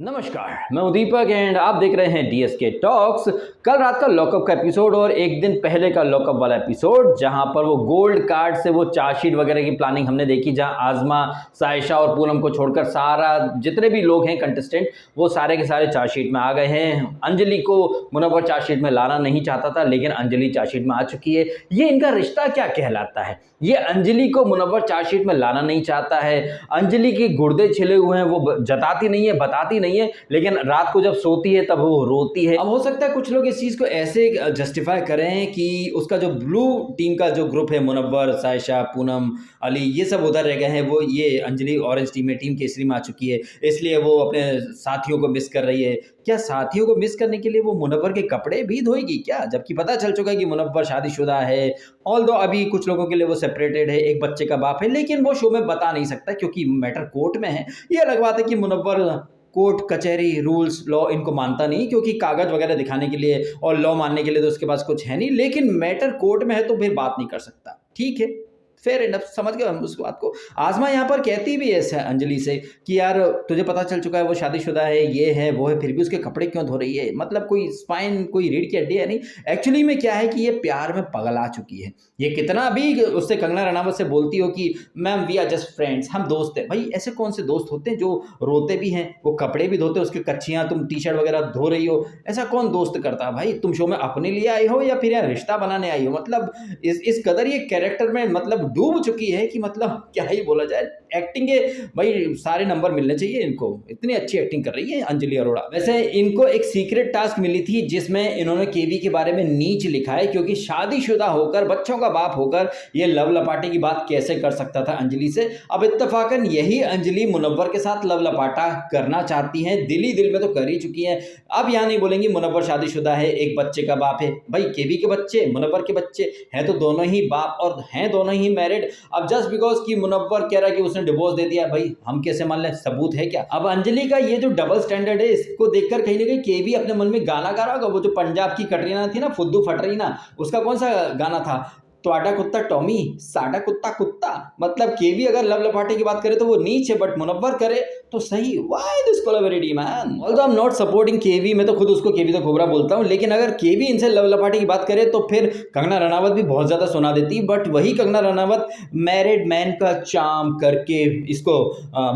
नमस्कार, मैं हूं दीपक एंड आप देख रहे हैं डीएसके टॉक्स। कल रात का लॉकअप का एपिसोड और एक दिन पहले का लॉकअप वाला एपिसोड, जहां पर वो गोल्ड कार्ड से वो चार्जशीट वगैरह की प्लानिंग हमने देखी, जहां आजमा, सायशा और पूनम को छोड़कर सारा जितने भी लोग हैं कंटेस्टेंट, वो सारे के सारे चार्जशीट में आ गए हैं। अंजलि को मुनव्वर चार्जशीट में लाना नहीं चाहता था, लेकिन अंजलि चार्जशीट में आ चुकी है। ये इनका रिश्ता क्या कहलाता है? ये अंजलि को मुनव्वर चार्जशीट में लाना नहीं चाहता है। अंजलि के गुर्दे छिले हुए हैं, वो जताती नहीं है, बताती नहीं है, लेकिन रात को जब सोती है तब वो रोती है। अब हो सकता है कुछ लोग इस चीज को ऐसे जस्टिफाई करें कि उसका जो ब्लू टीम का जो ग्रुप है, मुनव्वर, सायशा, पूनम, अली, ये सब उधर रह गए हैं, वो ये अंजलि ऑरेंज टीम में, टीम केसरी में आ चुकी है, इसलिए वो अपने साथियों को मिस कर रही है। क्या साथियों को मिस करने के लिए वो मुनव्वर के कपड़े भी धोएगी क्या? जबकि पता चल चुका है कि मुनव्वर शादीशुदा है। ऑल्दो अभी कुछ लोगों के लिए वो सेपरेटेड है, एक बच्चे का बाप है, लेकिन वो शो में बता नहीं सकता क्योंकि मैटर कोर्ट में है। ये अलग बात है कि मुनव्वर कोर्ट कचहरी रूल्स लॉ इनको मानता नहीं, क्योंकि कागज वगैरह दिखाने के लिए और लॉ मानने के लिए तो उसके पास कुछ है नहीं, लेकिन मैटर कोर्ट में है तो फिर बात नहीं कर सकता। ठीक है, फेयर इनफ, समझ गए हम उस बात को। आजमा यहाँ पर कहती भी है अंजलि से कि यार तुझे पता चल चुका है वो शादीशुदा है, ये है वो है, फिर भी उसके कपड़े क्यों धो रही है? मतलब कोई स्पाइन, कोई रीढ़ की हड्डी है नहीं। एक्चुअली में क्या है कि ये प्यार में पगला चुकी है। ये कितना भी उससे, कंगना रनावत से बोलती हो कि ma'am we are just friends, हम दोस्त हैं। भाई ऐसे कौन से दोस्त होते हैं जो रोते भी हैं, वो कपड़े भी धोते हैं, उसके कच्चियाँ तुम टी शर्ट वगैरह धो रही हो? ऐसा कौन दोस्त करता है? भाई तुम शो में अपने लिए आई हो या फिर यार रिश्ता बनाने आई हो? मतलब इस कदर ये कैरेक्टर में मतलब डूब चुकी है कि मतलब क्या ही बोला जाए। एक्टिंग के भाई सारे नंबर मिलने चाहिए इनको, इतनी अच्छी एक्टिंग कर रही है अंजलि अरोड़ा। वैसे इनको एक सीक्रेट टास्क मिली थी जिसमें इन्होंने केवी के बारे में नीच लिखा है, क्योंकि शादीशुदा होकर, बच्चों का बाप होकर ये लव लपाटे की बात कैसे कर सकता था अंजलि से। अब इत्तेफाकन यही अंजलि मुनव्वर के साथ लव लपाटा करना चाहती हैं, दिल में तो कर ही चुकी हैं। अब यहाँ नहीं बोलेंगी मुनव्वर शादीशुदा है, एक बच्चे का बाप है। भाई केवी के बच्चे, मुनव्वर के बच्चे हैं तो दोनों ही बाप और हैं दोनों ही मैरिड। अब जस्ट बिकॉज कि मुनव्वर कह रहा है कि उसने डिवोर्स दे दिया, भाई हम कैसे मान लें? सबूत है क्या? अब अंजलि का ये जो डबल स्टैंडर्ड है, इसको देखकर कहीं ना कहीं केवी अपने मन में गाना गा रहा होगा। वो जो पंजाब की कटरीना थी ना, फुद्दू फटरीना, उसका कौन सा गाना था? त्वाडा कुत्ता टॉमी, साडा कुत्ता कुत्ता। मतलब केवी अगर लव लपाटे की बात करे तो वो नीच है, बट मुनव्वर करे तो सही। Why this collaborative man? Although I am not supporting KV, मैं तो खुद उसको केवी तो घोबरा बोलता हूँ, लेकिन अगर केवी इनसे लव लपाटे की बात करे तो फिर कंगना रनावत भी बहुत ज्यादा सुना देती। बट वही कंगना रनावत मैरिड मैन का चार्म करके इसको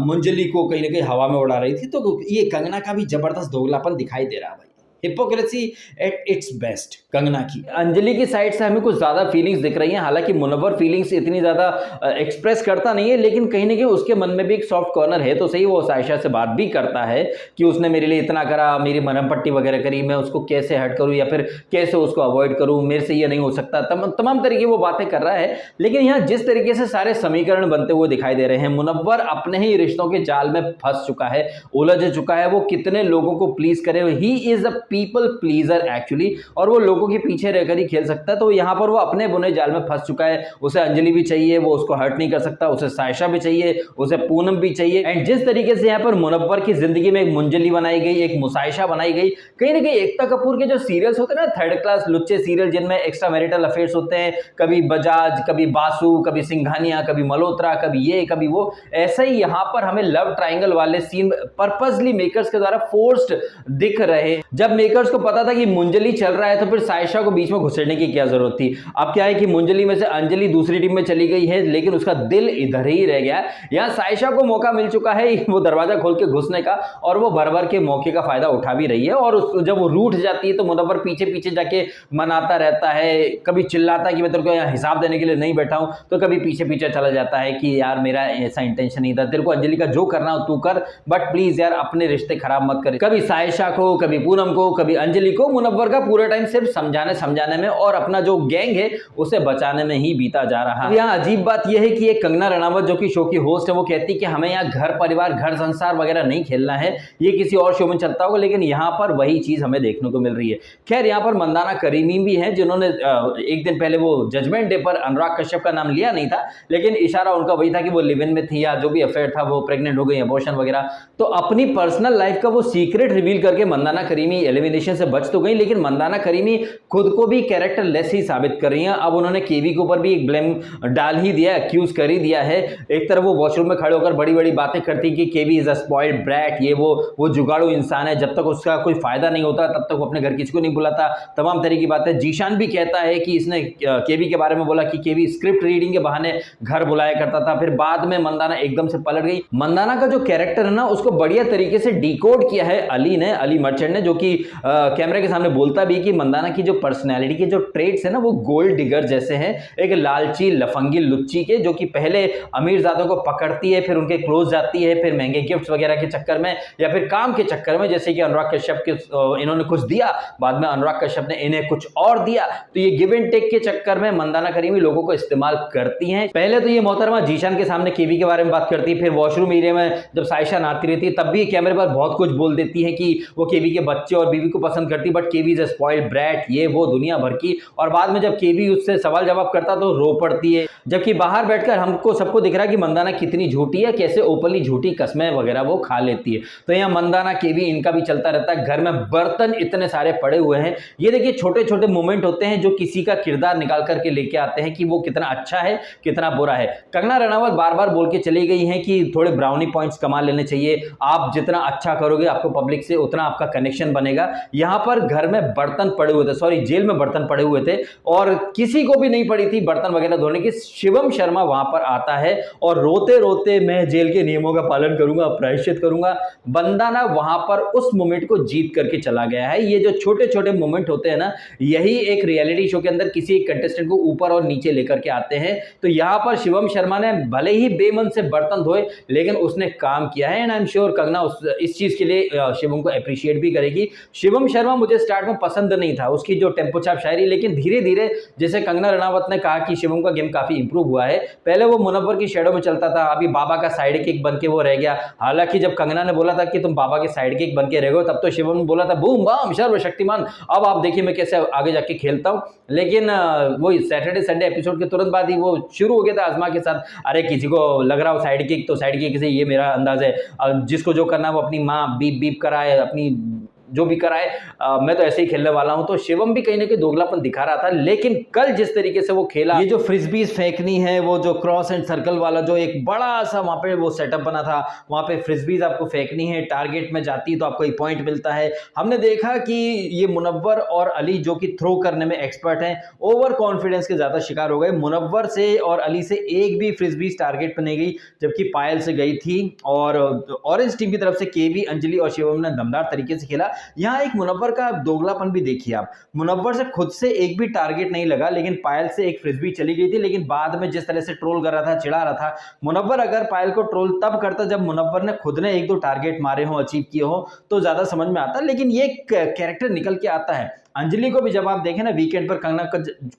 मुंजली को कहीं ना कहीं हवा में उड़ा रही थी, तो ये कंगना का भी जबरदस्त दोगलापन दिखाई दे रहा है। Hypocrisy at its best Kangana की। अंजलि की साइड से हमें कुछ ज्यादा फीलिंग्स दिख रही हैं, हालांकि मुनव्वर फीलिंग्स इतनी ज्यादा एक्सप्रेस करता नहीं है, लेकिन कहीं ना कहीं उसके मन में भी एक सॉफ्ट कॉर्नर है तो सही। वो सायशा से बात भी करता है कि उसने मेरे लिए इतना करा, मेरी मरहम पट्टी वगैरह करी, मैं उसको कैसे हट करूं या फिर कैसे उसको अवॉइड करूं, मेरे से ये नहीं हो सकता, तमाम तरीके वो बातें कर रहा है। लेकिन यहाँ जिस तरीके से सारे समीकरण बनते हुए दिखाई दे रहे हैं, मुनव्वर अपने ही रिश्तों के जाल में फंस चुका है, उलझ चुका है। वो कितने लोगों को प्लीज करे, he is a people pleaser actually, और वो लोगों के पीछे रहकर ही खेल सकता है। तो यहाँ पर वो अपने बुने जाल में फंस चुका है। उसे अंजलि भी चाहिए, वो उसको हर्ट नहीं कर सकता, उसे सायशा भी चाहिए, उसे पूनम भी चाहिए। एंड जिस तरीके से यहाँ पर मुनव्वर की जिंदगी में एक मुंजली बनाई गई, एक मुसायशा बनाई गई, कहीं ना कहीं एकता कपूर के जो सीरियल्स होते हैं ना, थर्ड क्लास लुच्चे सीरियल जिनमें एक्स्ट्रा मैरिटल अफेयर्स होते हैं, कभी बजाज, कभी बासु, कभी सिंघानिया, कभी मल्होत्रा, कभी ये कभी वो, ऐसा ही यहाँ पर हमें लव ट्राइंगल वाले सीन पर्पसली मेकर्स के द्वारा फोर्स्ड दिख रहे। जब मेकर्स को पता था कि मुंजली चल रहा है तो फिर सायशा को बीच में घुसेड़ने की क्या जरूरत थी? अब क्या है कि मुंजली में से अंजलि दूसरी टीम में चली गई है, लेकिन उसका दिल इधर ही रह गया। यहाँ सायशा को मौका मिल चुका है वो दरवाजा खोल के घुसने का, और वो भर भर के मौके का फायदा उठा भी रही है। और जब वो रूठ जाती है तो मुनव्वर पीछे पीछे जाके मनाता रहता है, कभी चिल्लाता है कि मैं तेरे को यहाँ हिसाब देने के लिए नहीं बैठा हूं, तो कभी पीछे पीछे चला जाता है कि यार मेरा ऐसा इंटेंशन नहीं था, तेरे को अंजलि का जो करना हो तू कर, बट प्लीज यार अपने रिश्ते खराब मत कर। कभी सायशा को, कभी पूनम को, कभी अंजलि को मुनव्वर का पूरा टाइम सिर्फ समझाने में और अपना जो गैंग है उसे बचाने में ही बीता जा रहा है। यहाँ अजीब बात यह है कि ये कंगना रनावत जो कि शो की होस्ट है, वो कहती है कि हमें यहाँ घर परिवार, घर संसार वगैरह नहीं खेलना है, ये किसी और शो में चलता होगा, लेकिन यहाँ पर वही चीज हमें देखने को मिल रही है। खैर यहाँ पर मंदाना करीमी भी है, जिन्होंने एक दिन पहले वो जजमेंट डे पर अनुराग कश्यप का नाम लिया नहीं था, लेकिन इशारा उनका वही था कि वो लिव इन में थी या जो भी अफेयर था, वो प्रेग्नेंट हो गई, अबॉर्शन वगैरह। तो अपनी पर्सनल लाइफ का वो सीक्रेट रिवील करके मंदाना करीमी एलिमिनेशन से बच तो गई, लेकिन मंदाना करीमी खुद को भी कैरेक्टर लेस ही साबित कर रही हैं। अब उन्होंने केवी के ऊपर भी एक ब्लेम डाल ही दिया, एक्यूज कर ही दिया है। एक तरफ वो वॉशरूम में खड़े होकर बड़ी बड़ी बातें करती कि केवी इज अ स्पॉइल्ड ब्रैट, ये वो जुगाड़ू इंसान है, जब तक उसका कोई फायदा नहीं होता तब तक वो अपने घर किसी को नहीं बुलाता, तमाम तरह की बातें। जीशान भी कहता है कि इसने केवी के बारे में बोला कि केवी स्क्रिप्ट रीडिंग के बहाने घर बुलाया करता था। फिर बाद में मंदाना एकदम से पलट गई। मंदाना का जो कैरेक्टर है ना, उसको बढ़िया तरीके से डिकोड किया है अली मर्चेंट ने, जो कि कैमरे के सामने बोलता भी कि मंदाना की जो पर्सनैलिटी के जो ट्रेट्स है ना, वो गोल्ड डिगर जैसे हैं, एक लालची लफंगी लुच्ची के, जो कि पहले अमीरजादों को पकड़ती है, फिर उनके क्लोज जाती है, फिर महंगे गिफ्ट्स वगैरह के चक्कर में या फिर काम के चक्कर में, जैसे कि अनुराग कश्यप के इन्होंने कुछ दिया, बाद में अनुराग कश्यप ने इन्हें कुछ और दिया, तो ये गिव एंड टेक के चक्कर में मंदाना करीमी लोगों को इस्तेमाल करती हैं। पहले तो ये मोहतरमा जीशान के सामने केवी के बारे में बात करती है, फिर वॉशरूम एरिया में जब साइशा नहाती रहती है तब भी कैमरे पर बहुत कुछ बोल देती है कि वो केवी के बच्चे और बीवी को पसंद करती, but KV is a spoiled brat, ये वो दुनिया भर की। और बाद में जब केवी उससे सवाल जवाब करता तो रो पड़ती है, जबकि बाहर बैठकर हमको सबको दिख रहा है कि मंदाना कितनी झूठी है, कैसे ओपनली झूठी कस्में वगैरह वो खा लेती है। तो यहाँ मंदाना केवी इनका भी चलता रहता है। घर में बर्तन इतने सारे पड़े हुए हैं, ये देखिए छोटे छोटे मोमेंट होते हैं जो किसी का किरदार निकाल करके लेके आते हैं कि वो कितना अच्छा है कितना बुरा है। कंगना रनावत बार बार बोल के चली गई हैं कि थोड़े ब्राउनी पॉइंट्स कमा लेने चाहिए, आप जितना अच्छा करोगे आपको पब्लिक से उतना आपका कनेक्शन बनेगा। यहाँ पर घर में बर्तन पड़े हुए थे, सॉरी जेल में बर्तन पड़े हुए थे और किसी को भी नहीं पड़ी थी बर्तन वगैरह धोने की। शिवम शर्मा वहां पर आता है और रोते रोते मैं जेल के नियमों का पालन करूंगा, प्रायश्चित करूंगा। बंदा ना वहां पर उस मोमेंट को जीत करके चला गया है। ये जो छोटे छोटे मोमेंट होते हैं ना, यही एक रियलिटी शो के अंदर किसी एक कंटेस्टेंट को ऊपर और नीचे लेकर के आते हैं। तो यहाँ पर शिवम शर्मा ने भले ही बेमन से बर्तन धोए, लेकिन उसने काम किया है and I am sure Kangana इस चीज के लिए शिवम को अप्रिशिएट भी करेगी। शिवम शर्मा मुझे स्टार्ट में पसंद नहीं था, उसकी जो टेम्पो छाप शायरी, लेकिन धीरे धीरे जैसे कंगना रनावत ने कहा कि शिवम का गेम काफी इंप्रूव हुआ है। पहले वो मुनव्वर की शेडो में चलता था, अभी बाबा का साइड किक बन के वो रह गया। हालांकि जब कंगना ने बोला था कि तुम बाबा के साइड किक बन के रह गए, तब तो शिवम ने बोला था बूम बाम सर्वशक्तिमान, अब आप देखिए मैं कैसे आगे जाके खेलता हूं। लेकिन वो सैटरडे संडे एपिसोड के तुरंत बाद ही वो शुरू हो गया था आजमा के साथ, अरे किसी को लग रहा हो साइड किक तो साइड किक से, ये मेरा अंदाज है, जिसको जो करना है वो अपनी माँ बीप बीप कराए, अपनी जो भी कराए, मैं तो ऐसे ही खेलने वाला हूं। तो शिवम भी कहीं ना कहीं दोगलापन दिखा रहा था। लेकिन कल जिस तरीके से वो खेला, ये जो फ्रिस्बीज फेंकनी है, वो जो क्रॉस एंड सर्कल वाला जो एक बड़ा सा वहां पे वो सेटअप बना था, वहां पे फ्रिस्बीज आपको फेंकनी है, टारगेट में जाती है तो आपको एक पॉइंट मिलता है। हमने देखा कि ये मुनव्वर और अली जो कि थ्रो करने में एक्सपर्ट हैं, ओवर कॉन्फिडेंस के ज्यादा शिकार हो गए। मुनव्वर से और अली से एक भी फ्रिस्बीज टारगेट पर नहीं गई, जबकि पायल से गई थी। और ऑरेंज टीम की तरफ से केवी, अंजलि और शिवम ने दमदार तरीके से खेला। यहां एक मुनव्वर का दोगलापन भी देखिए आप, मुनव्वर से खुद से एक भी टारगेट नहीं लगा, लेकिन पायल से एक फ्रिस्बी चली गई थी। लेकिन बाद में जिस तरह से ट्रोल कर रहा था, चिढ़ा रहा था, मुनव्वर अगर पायल को ट्रोल तब करता जब मुनव्वर ने खुद ने एक दो टारगेट मारे हो, अचीव किए हो, तो ज्यादा समझ में आता। लेकिन ये कैरेक्टर निकल के आता है। अंजलि को भी जब आप देखें ना, वीकेंड पर कंगना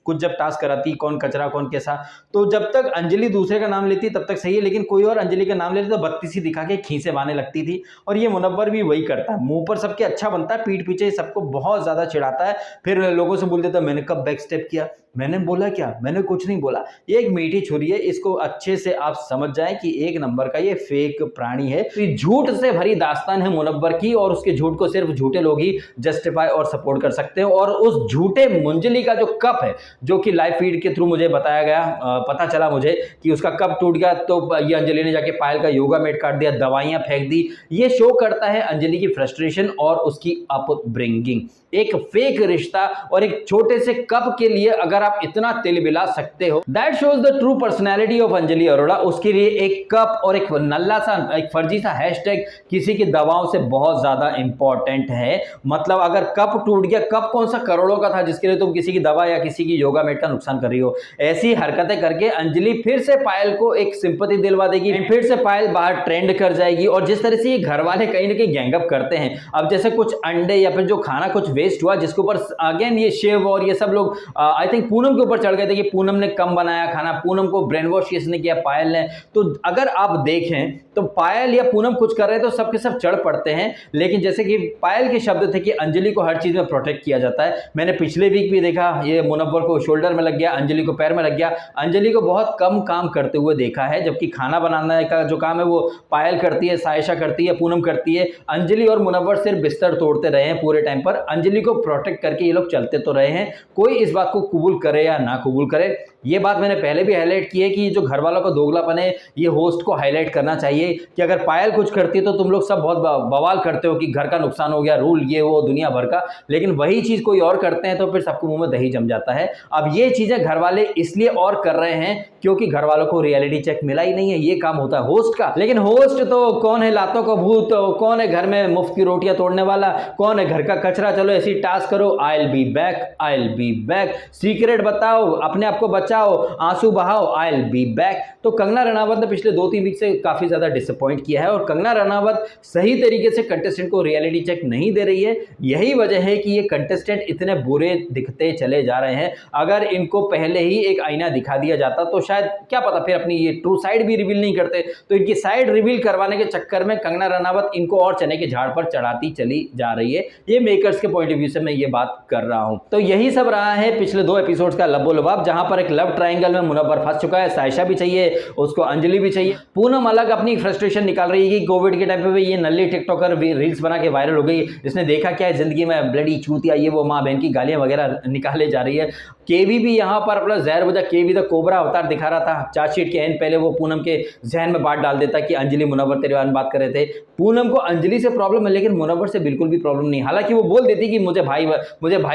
कुछ जब टास्क कराती, कौन कचरा कौन कैसा, तो जब तक अंजलि दूसरे का नाम लेती तब तक सही है, लेकिन कोई और अंजलि का नाम लेती तो बत्तीसी दिखा के खींचे बाने लगती थी। और ये मुनव्वर भी वही करता है, मुंह पर सबके अच्छा बनता है, पीठ पीछे सबको बहुत ज्यादा चिढ़ाता है। फिर लोगों से बोल देता मैंने कब बैक स्टेप किया, मैंने बोला क्या, मैंने कुछ नहीं बोला। ये एक मीठी छुरी है, इसको अच्छे से आप समझ जाएं कि एक नंबर का ये फेक प्राणी है। तो झूठ से भरी दास्तान है मुनव्वर की, और उसके झूठ को सिर्फ झूठे लोग ही जस्टिफाई और सपोर्ट कर सकते हैं। और उस झूठे मुंजली का जो कप है, जो कि लाइव फीड के थ्रू मुझे बताया गया, पता चला मुझे कि उसका कप टूट गया, तो ये अंजलि ने जाके पायल का योगा मैट काट दिया, दवाइयां फेंक दी। ये शो करता है अंजलि की फ्रस्ट्रेशन और उसकी अपब्रिंगिंग। एक फेक रिश्ता और एक छोटे से कप के लिए अगर आप इतना तिलमिला सकते हो, that shows the true personality of Anjali Arora. उसके लिए एक कप और एक नल्ला सा, एक फर्जी सा हैशटैग किसी की दवाओं से बहुत ज्यादा इंपॉर्टेंट है। मतलब अगर कप टूट गया, कप कौन सा करोड़ों का था जिसके लिए तुम किसी की दवा या किसी की योगा मैट का नुकसान कर रही हो। ऐसी हरकतें करके अंजलि फिर से पायल को एक सिंपैथी दिलवा देगी, फिर से पायल बाहर ट्रेंड कर जाएगी। और जिस तरह से ये घर वाले कहीं ना कहीं गैंगअप करते हैं, अब जैसे कुछ अंडे या फिर जो खाना कुछ वेस्ट हुआ, जिसके ऊपर अगेन ये शिव और ये सब लोग आई थिंक पूनम के ऊपर चढ़ गए थे कि पूनम ने कम बनाया खाना, पूनम को ब्रेन वॉश किसने किया, पायल ने। तो अगर आप देखें तो पायल या पूनम कुछ कर रहे हैं तो सबके सब चढ़ पड़ते हैं, लेकिन जैसे कि पायल के शब्द थे कि अंजलि को हर चीज में प्रोटेक्ट किया जाता है। मैंने पिछले वीक भी देखा, ये मुनव्वर को शोल्डर में लग गया, अंजलि को पैर में लग गया। अंजलि को बहुत कम काम करते हुए देखा है, जबकि खाना बनाने का जो काम है वो पायल करती है, सायशा करती है, पूनम करती है। अंजलि और मुनव्वर सिर्फ बिस्तर तोड़ते रहे हैं पूरे टाइम पर। अंजलि को प्रोटेक्ट करके ये लोग चलते तो रहे हैं, कोई इस बात को कबूल करे या ना कबूल करे। ये बात मैंने पहले भी हाईलाइट की है कि जो घर वालों का दोगलापन है ये होस्ट को हाईलाइट करना चाहिए कि अगर पायल कुछ करती है तो तुम लोग सब बहुत बवाल करते हो कि घर का नुकसान हो गया, रूल ये वो दुनिया भर का, लेकिन वही चीज कोई और करते हैं तो फिर सबको मुंह में दही जम जाता है। अब ये चीजें घर वाले इसलिए और कर रहे हैं क्योंकि घर वालों को रियलिटी चेक मिला ही नहीं है, ये काम होता है होस्ट का। लेकिन होस्ट तो कौन है लातों का भूत, कौन है घर में मुफ्त की रोटियां तोड़ने वाला, कौन है घर का कचरा, चलो ऐसी टास्क करो, I will be back, I will be back, secret बताओ, अपने आप को बचाओ, आंसू बहाओ, आई विल बी बैक। तो कंगना रनावत ने पिछले 2-3 वीक से काफी ज्यादा डिसअपॉइंट किया है और कंगना रनावत सही तरीके से कंटेस्टेंट को रियलिटी चेक नहीं दे रही है। यही वजह है कि ये कंटेस्टेंट इतने बुरे दिखते चले जा रहे हैं। अगर इनको पहले ही एक आईना दिखा दिया जाता तो शायद क्या पता फिर अपनी ये ट्रू साइड भी रिवील नहीं करते। तो इनकी साइड रिवील करवाने के चक्कर में कंगना रनावत इनको और चने के झाड़ पर चढ़ाती चली जा रही है। ये मेकर्स के पॉइंट ऑफ व्यू से मैं ये बात कर रहा हूं। तो यही सब रहा है पिछले 2 एपिसोड्स का लबो लबाब, जहां पर एक लव ट्रायंगल में मुनव्वर फंस चुका है, सायशा भी चाहिए उसको, अंजलि भी चाहिए। पूनम अलग अपनी फ्रस्ट्रेशन निकाल रही है कि कोविड के टाइम पे ये नल्ली टिकटॉकर रील्स बना के वायरल हो गई, इसने देखा क्या है जिंदगी में, ब्लडी चूतिया, ये वो माँ बहन की गालियां वगैरह निकाले जा रही है। केवी भी यहाँ पर अपना जहर बुझा, केवी द कोबरा अवतार दिखा रहा था। चार्जशीट के एंड पहले वो पूनम के जहन में बात डाल देता कि अंजलि मुनव्वर तेरे बारे में बात कर रहे थे। पूनम को अंजलि से प्रॉब्लम है लेकिन मुनव्वर से बिल्कुल भी प्रॉब्लम नहीं। हालांकि वो बोल देती कि मुझे भाई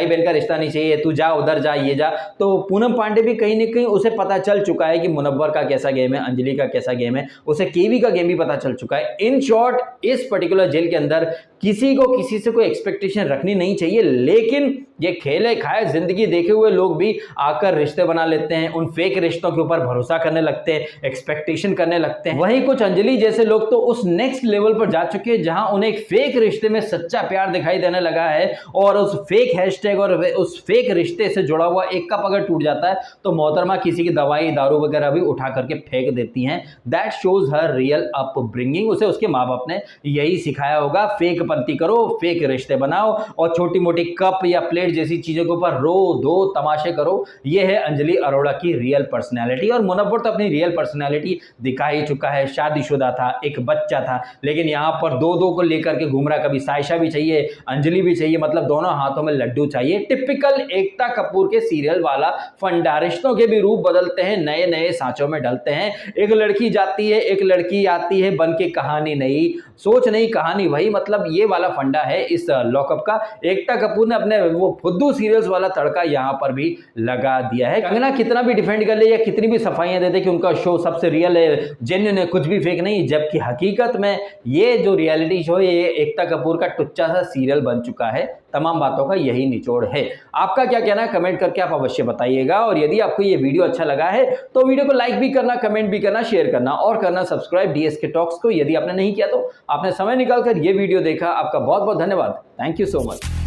बहन का रिश्ता नहीं चाहिए, तू जा उधर जा, ये जा। तो पूनम पांडे भी कहीं ना कहीं उसे पता चल चुका है कि मुनव्वर का कैसा गेम है, अंजलि का कैसा गेम है, उसे केवी का गेम भी पता चल चुका है। इन शॉर्ट, इस पर्टिकुलर जेल के अंदर किसी को किसी से कोई एक्सपेक्टेशन रखनी नहीं चाहिए, लेकिन ये खेले खाए जिंदगी देखे हुए लोग भी आकर रिश्ते बना लेते हैं, उन फेक रिश्तों के ऊपर भरोसा करने लगते हैं, एक्सपेक्टेशन करने लगते हैं। वहीं कुछ अंजलि जैसे लोग तो उस नेक्स्ट लेवल पर जा चुके हैं जहां उन्हें एक फेक रिश्ते में सच्चा प्यार दिखाई देने लगा है और उस फेक हैशटैग और उस फेक रिश्ते से जुड़ा हुआ एक कप अगर टूट जाता है तो मोहतरमा किसी की दवाई दारू वगैरह भी उठा करके फेंक देती हैं। That shows her real upbringing. उसे उसके माँ बाप ने यही सिखाया होगा, फेक पंती करो, फेक रिश्ते बनाओ और छोटी मोटी कप या प्लेट जैसी चीजों के ऊपर रो दो, तमाशे करो। ये है अंजलि अरोड़ा की रियल पर्सनैलिटी। और मुनव्वर तो अपनी रियल पर्सनैलिटी दिखा ही चुका है, शादीशुदा था, एक बच्चा था, लेकिन यहाँ पर दो को लेकर के घूम रहा, कभी सायशा भी चाहिए, अंजलि भी चाहिए, मतलब दोनों हाथों में लड्डू चाहिए। टिपिकल एकता कपूर के सीरियल वाला फंडा, रिश्तों के भी रूप बदलते हैं, नए नए सांचों में ढलते हैं। एक लड़की जाती है, एक लड़की आती है, बन के कहानी नई, सोच नई कहानी वही, मतलब ये वाला फंडा है इस लॉकअप का। एकता कपूर ने अपने वो फुद्दू सीरियल्स वाला तड़का यहाँ पर भी लगा दिया है। कंगना कितना भी डिफेंड कर ले या कितनी भी सफाइयां दे दे कि उनका शो सबसे रियल है, जेन्युइन है, कुछ भी फेक नहीं, जबकि हकीकत में ये जो रियलिटी शो है ये एकता कपूर का टुच्चा सा सीरियल बन चुका है। तमाम बातों का यही निचोड़ है। आपका क्या कहना है कमेंट करके आप अवश्य बताइएगा। और यदि आपको ये वीडियो अच्छा लगा है तो वीडियो को लाइक भी करना, कमेंट भी करना, शेयर करना और करना सब्सक्राइब डीएसके टॉक्स को। यदि आपने नहीं किया तो आपने समय निकालकर ये वीडियो देखा, आपका बहुत बहुत धन्यवाद। Thank you so much.